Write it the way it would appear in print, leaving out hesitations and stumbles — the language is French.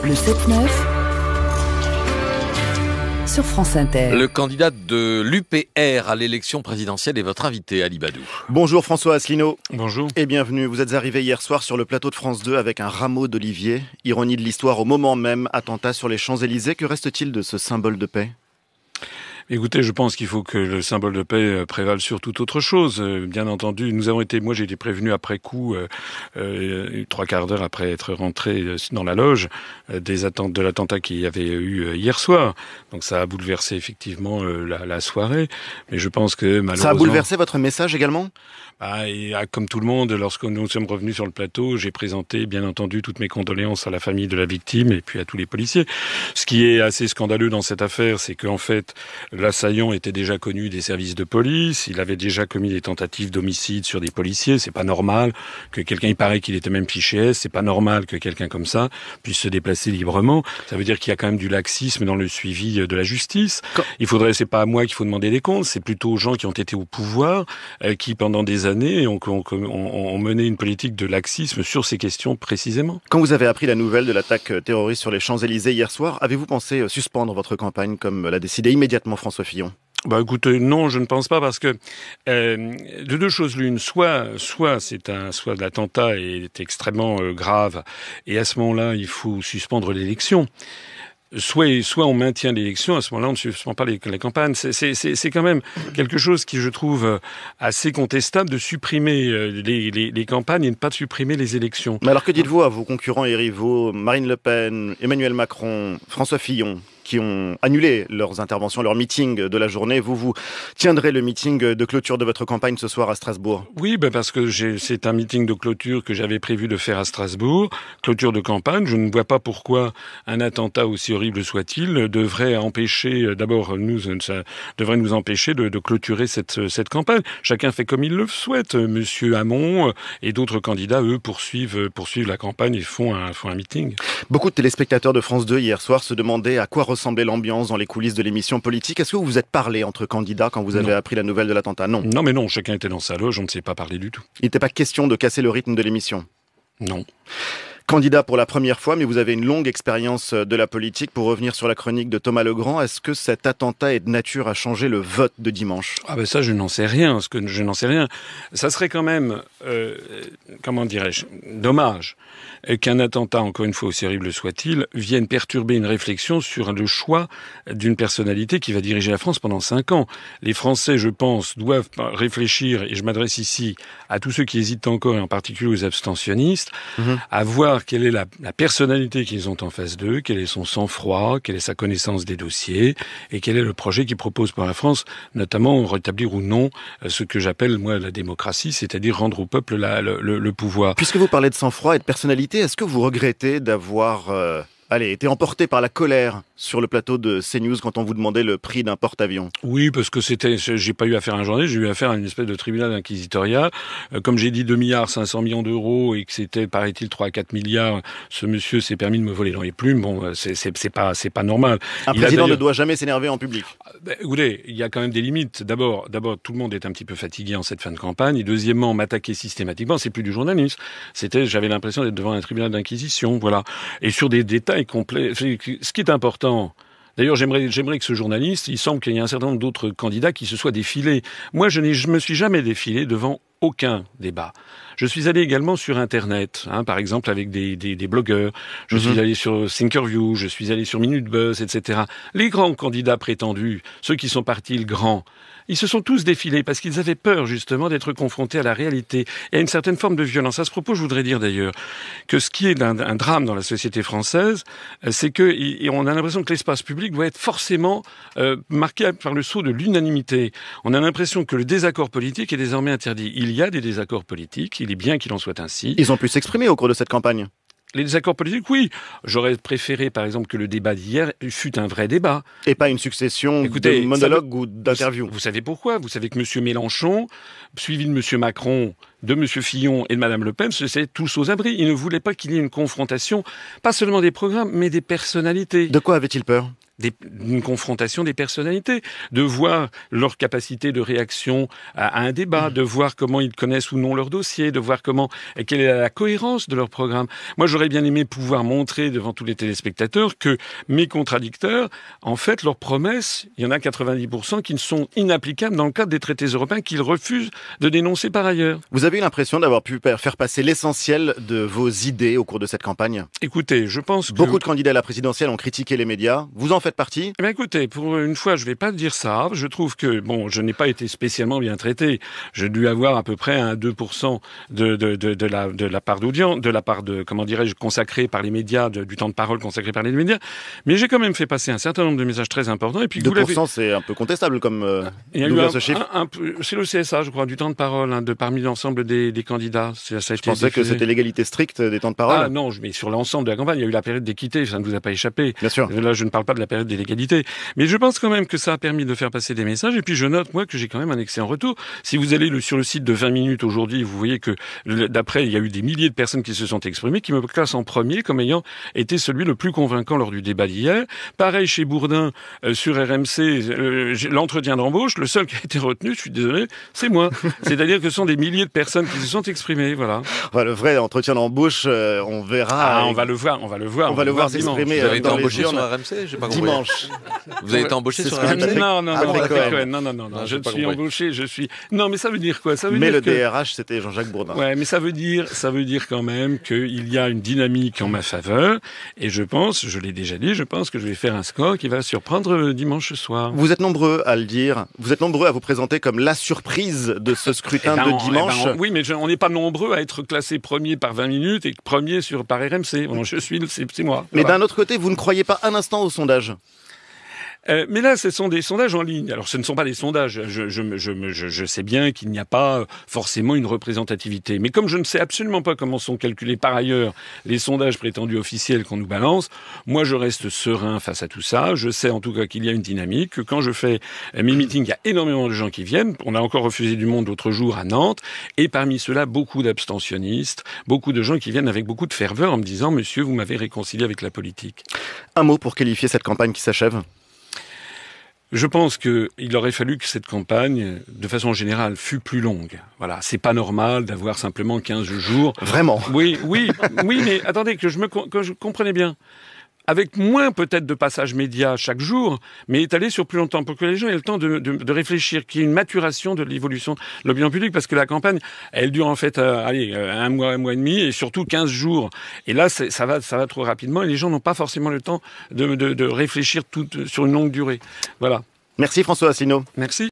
Le 7-9 sur France Inter. Le candidat de l'UPR à l'élection présidentielle est votre invité, Ali Badou. Bonjour François Asselineau. Bonjour. Et bienvenue. Vous êtes arrivé hier soir sur le plateau de France 2 avec un rameau d'olivier. Ironie de l'histoire, au moment même, attentat sur les Champs-Élysées. Que reste-t-il de ce symbole de paix ? Écoutez, je pense qu'il faut que le symbole de paix prévale sur toute autre chose. Bien entendu, moi j'ai été prévenu après coup, 3/4 d'heure après être rentré dans la loge, de l'attentat qu'il y avait eu hier soir. Donc ça a bouleversé effectivement la soirée. Mais je pense que malheureusement... Ça a bouleversé votre message également ? Comme tout le monde, lorsque nous sommes revenus sur le plateau, j'ai présenté, bien entendu, toutes mes condoléances à la famille de la victime et puis à tous les policiers. Ce qui est assez scandaleux dans cette affaire, c'est qu'en fait, l'assaillant était déjà connu des services de police, il avait déjà commis des tentatives d'homicide sur des policiers. C'est pas normal que quelqu'un, il paraît qu'il était même fiché S, c'est pas normal que quelqu'un comme ça puisse se déplacer librement. Ça veut dire qu'il y a quand même du laxisme dans le suivi de la justice. C'est pas à moi qu'il faut demander des comptes, c'est plutôt aux gens qui ont été au pouvoir, qui pendant des années ont mené une politique de laxisme sur ces questions précisément. Quand vous avez appris la nouvelle de l'attaque terroriste sur les Champs-Élysées hier soir, avez-vous pensé suspendre votre campagne comme l'a décidé immédiatement François Fillon ? Écoutez, non, je ne pense pas, parce que de deux choses l'une, soit l'attentat est extrêmement grave et à ce moment-là il faut suspendre l'élection. Soit on maintient l'élection, à ce moment-là on ne suspend pas les campagnes. C'est quand même quelque chose qui, je trouve, assez contestable de supprimer les campagnes et de ne pas supprimer les élections. Mais alors que dites-vous à vos concurrents et rivaux, Marine Le Pen, Emmanuel Macron, François Fillon, qui ont annulé leurs interventions, leurs meetings de la journée? Vous tiendrez le meeting de clôture de votre campagne ce soir à Strasbourg. Oui, parce que c'est un meeting de clôture que j'avais prévu de faire à Strasbourg, clôture de campagne. Je ne vois pas pourquoi un attentat, aussi horrible soit-il, devrait nous empêcher de clôturer cette campagne. Chacun fait comme il le souhaite. Monsieur Hamon et d'autres candidats, eux, poursuivent la campagne et font un meeting. Beaucoup de téléspectateurs de France 2 hier soir se demandaient à quoi ressemblait l'ambiance dans les coulisses de l'émission politique. Est-ce que vous vous êtes parlé entre candidats quand vous avez appris la nouvelle de l'attentat ? Non. Non, mais non, chacun était dans sa loge, on ne s'est pas parlé du tout. Il n'était pas question de casser le rythme de l'émission ? Non. Candidat pour la première fois, mais vous avez une longue expérience de la politique. Pour revenir sur la chronique de Thomas Legrand, est-ce que cet attentat est de nature à changer le vote de dimanche ? Ça, je n'en sais rien. Ça serait quand même, dommage qu'un attentat, encore une fois aussi horrible soit-il, vienne perturber une réflexion sur le choix d'une personnalité qui va diriger la France pendant 5 ans. Les Français, je pense, doivent réfléchir, et je m'adresse ici à tous ceux qui hésitent encore, et en particulier aux abstentionnistes, à voir quelle est la personnalité qu'ils ont en face d'eux, quel est son sang-froid, quelle est sa connaissance des dossiers, et quel est le projet qu'ils proposent pour la France, notamment rétablir ou non ce que j'appelle, moi, la démocratie, c'est-à-dire rendre au peuple le pouvoir. Puisque vous parlez de sang-froid et de personnalité, est-ce que vous regrettez d'avoir été emporté par la colère sur le plateau de CNews quand on vous demandait le prix d'un porte-avions? Oui, parce que j'ai pas eu affaire à un journaliste, j'ai eu affaire à une espèce de tribunal inquisitorial. Comme j'ai dit 2,5 milliards d'euros et que c'était, paraît-il, 3 à 4 milliards, ce monsieur s'est permis de me voler dans les plumes. Bon, c'est pas normal. Un président ne doit jamais s'énerver en public. Écoutez, il y a quand même des limites. D'abord, tout le monde est un petit peu fatigué en cette fin de campagne. Et deuxièmement, m'attaquer systématiquement, c'est plus du journalisme. J'avais l'impression d'être devant un tribunal d'inquisition, voilà. Et sur des détails complets. Ce qui est important, d'ailleurs, j'aimerais que ce journaliste, il semble qu'il y a un certain nombre d'autres candidats qui se soient défilés. Moi, je me suis jamais défilé devant aucun débat. Je suis allé également sur Internet, par exemple avec des blogueurs. Je suis allé sur Thinkerview, je suis allé sur Minute Buzz, etc. Les grands candidats prétendus, ceux qui sont partis le grand, ils se sont tous défilés parce qu'ils avaient peur justement d'être confrontés à la réalité et à une certaine forme de violence. À ce propos, je voudrais dire d'ailleurs que ce qui est un drame dans la société française, c'est que on a l'impression que l'espace public doit être forcément marqué par le sceau de l'unanimité. On a l'impression que le désaccord politique est désormais interdit. Il y a des désaccords politiques, il est bien qu'il en soit ainsi. Ils ont pu s'exprimer au cours de cette campagne. Les désaccords politiques, oui. J'aurais préféré, par exemple, que le débat d'hier fût un vrai débat. Et pas une succession de monologues ou d'interviews. Vous savez pourquoi ? Vous savez que M. Mélenchon, suivi de M. Macron, de M. Fillon et de Mme Le Pen, se sont tous aux abris. Ils ne voulaient pas qu'il y ait une confrontation, pas seulement des programmes, mais des personnalités. De quoi avait-il peur ? d'une confrontation des personnalités, de voir leur capacité de réaction à un débat, de voir comment ils connaissent ou non leur dossier, de voir quelle est la cohérence de leur programme. Moi, j'aurais bien aimé pouvoir montrer devant tous les téléspectateurs que mes contradicteurs, en fait, leurs promesses, il y en a 90% qui ne sont inapplicables dans le cadre des traités européens qu'ils refusent de dénoncer par ailleurs. Vous avez eu l'impression d'avoir pu faire passer l'essentiel de vos idées au cours de cette campagne? Écoutez, je pense que... Beaucoup de candidats à la présidentielle ont critiqué les médias. Vous en faites partie? Eh bien, écoutez, pour une fois, je vais pas dire ça. Je trouve que, bon, je n'ai pas été spécialement bien traité. J'ai dû avoir à peu près un 2% de la part d'audience, de la part de, comment dirais-je, consacré par les médias, du temps de parole consacré par les médias. Mais j'ai quand même fait passer un certain nombre de messages très importants. Et puis, 2%, c'est un peu contestable comme il y a d'où eu vient ce chiffre. c'est le CSA, je crois, du temps de parole, parmi l'ensemble des candidats. Ça a été Je pensais que c'était l'égalité stricte des temps de parole. Ah non, mais sur l'ensemble de la campagne, il y a eu la période d'équité, ça ne vous a pas échappé. Bien sûr. Là, je ne parle pas de la période de l'égalité. Mais je pense quand même que ça a permis de faire passer des messages. Et puis je note, moi, que j'ai quand même un excellent retour. Si vous allez sur le site de 20 minutes aujourd'hui, vous voyez que d'après, il y a eu des milliers de personnes qui se sont exprimées, qui me classent en premier comme ayant été celui le plus convaincant lors du débat d'hier. Pareil chez Bourdin, sur RMC, l'entretien d'embauche, le seul qui a été retenu, je suis désolé, c'est moi. C'est-à-dire que ce sont des milliers de personnes qui se sont exprimées, voilà. Enfin, le vrai entretien d'embauche, on verra. Ah, on va le voir. On va le voir s'exprimer. Vous avez été dans les embauché urnes. sur RMC? J'ai pas compris. Dimanche. Vous avez été embauché sur ce que RMC? Non, d'accord. je j'ai pas suis compris. embauché, Non, mais ça veut dire quoi? Ça veut Mais dire le que... DRH, c'était Jean-Jacques Bourdin. Ouais, mais ça veut dire quand même qu'il y a une dynamique en ma faveur. Et je pense, je l'ai déjà dit, je pense que je vais faire un score qui va surprendre dimanche soir. Vous êtes nombreux à le dire. Vous êtes nombreux à vous présenter comme la surprise de ce scrutin de dimanche. Oui, mais on n'est pas nombreux à être classé premier par 20 minutes et premier par RMC. Bon, c'est moi. Mais Voilà. d'un autre côté, vous ne croyez pas un instant aux sondages? Mais là, ce sont des sondages en ligne. Alors, ce ne sont pas des sondages. Je sais bien qu'il n'y a pas forcément une représentativité. Mais comme je ne sais absolument pas comment sont calculés par ailleurs les sondages prétendus officiels qu'on nous balance, moi, je reste serein face à tout ça. Je sais en tout cas qu'il y a une dynamique, que quand je fais mes meetings, il y a énormément de gens qui viennent. On a encore refusé du monde l'autre jour à Nantes. Et parmi ceux-là, beaucoup d'abstentionnistes, beaucoup de gens qui viennent avec beaucoup de ferveur en me disant « Monsieur, vous m'avez réconcilié avec la politique ». Un mot pour qualifier cette campagne qui s'achève? Je pense qu'il aurait fallu que cette campagne, de façon générale, fût plus longue. Voilà, c'est pas normal d'avoir simplement 15 jours. Vraiment? Oui, mais attendez, que je comprenais bien. Avec moins peut-être de passages médias chaque jour, mais étalé sur plus longtemps, pour que les gens aient le temps de réfléchir, qu'il y ait une maturation de l'évolution de l'opinion publique, parce que la campagne, elle dure en fait, un mois et demi, et surtout 15 jours. Et là, ça va trop rapidement, et les gens n'ont pas forcément le temps de réfléchir sur une longue durée. Voilà. Merci François Asselineau. Merci.